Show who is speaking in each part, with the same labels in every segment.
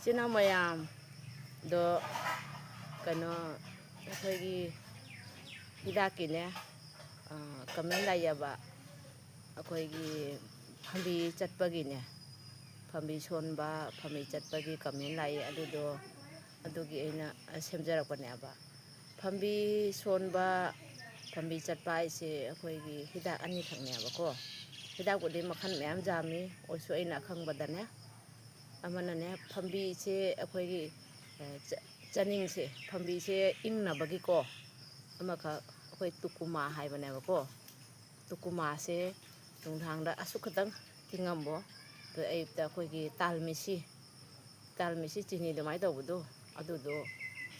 Speaker 1: Ichina mayam do kano akhoi hidakine kamen layaba akhoi phambi chatpagine phambi sonba phambi chatpagi kamen lay adugi aina semjarakpane aba phambi sonba phambi chatpa ise akhoi hidak ani thakne aba ko hidak budi makhan mayam jami oisu aina khangbadane amanane phambi se akhoi chaning se phambi se ingnabagi ko amaka akhoi tukuma haibane ba ko tukuma se nunghangda asuk khatang tingambo to ayipta akhoi talmisi chini dumai tawbudo adudo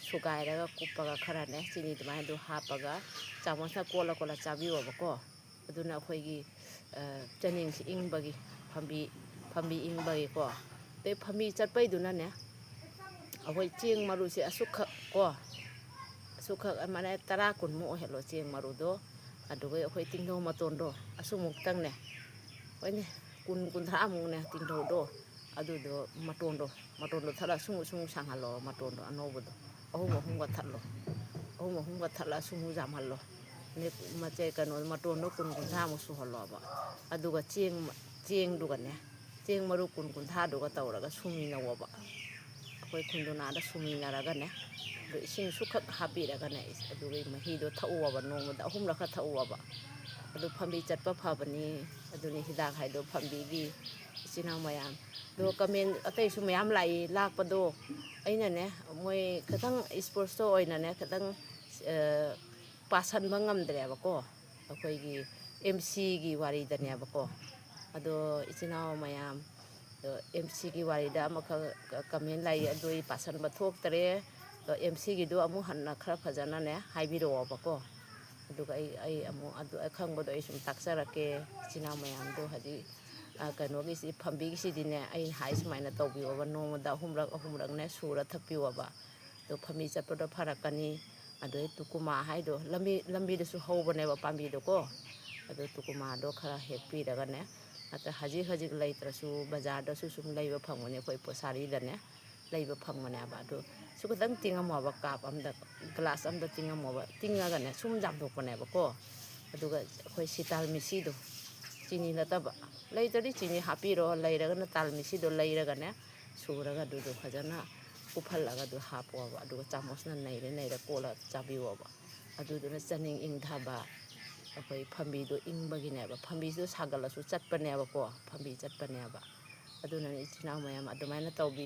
Speaker 1: sugairaga kupaga kharane chini dumai do hapaga chamosa kola chabiwa ba ko aduna akhoi chaning si ingbagi phambi ingbagi ko te phambi chatpai dunane akhoi cheng maru se asukha ko asukha mane 10 kun mo helo cheng maru do adugai akhoi tingdo matondo asumuk tangne oine kun tha mu ne tingdo do adudo matondo thala sumu sanghalo matondo anobodo ahum ga thala sumu jamhallo ne mache kano matondo kun tha mu su holo ba aduga cheng dugane cheng maru kun tha duga tawraga sumina waba akhoi khunduna da sumina ragane do ising sukhak hapiragane adugai mahido thauwa nongda ahum rakha thauwa adu phambi chatpa phabani aduni hidak haido phambi gi ichina mayam do kamen atai su mayam lai lakpado aina ne moi khatang sports to oina ne khatang pasan bangamdre ba ko akhoi gi MC gi wari dane ba ko ado ichina mayam do MC gi wari da amakha kamen lai adoi pasan ba thoktre do MC gi do amu hanna khara phajana ne haibiro ba ko aduga ai amu adu khangbodo ai sum taksarake ichina mayam do haji kano gi si phambi gi sidine ai hai sumaina tawbiwa ba nomada ahumrak ne sura thakpiwa ba do phambi chatpodo pharakani ado tukuma haido lambi da su hobane ba pambi do ko ado tukuma do khara hekpi daga ne ata haji laitrasu bazar da su sum laiba phangone koi posari da ne laiba phangmane ba do su kadang tingamo ba kap amda glass amda tingamo ba tingaga ne sum jamdokpane ba ko aduga khoi sital misi do chini nataba laitari chini hapiro lairaga na talmisi do lairaga ne suraga do phajana uphalaga do hapwa ba aduga chamos na naira kola chabiwa ba aduduna chaning ingthaba akhoi phambi do ingbagi ne ba phambi do sagala su chatpane ba ko phambi chatpane ba aduna ichina mayam adumaina tawbi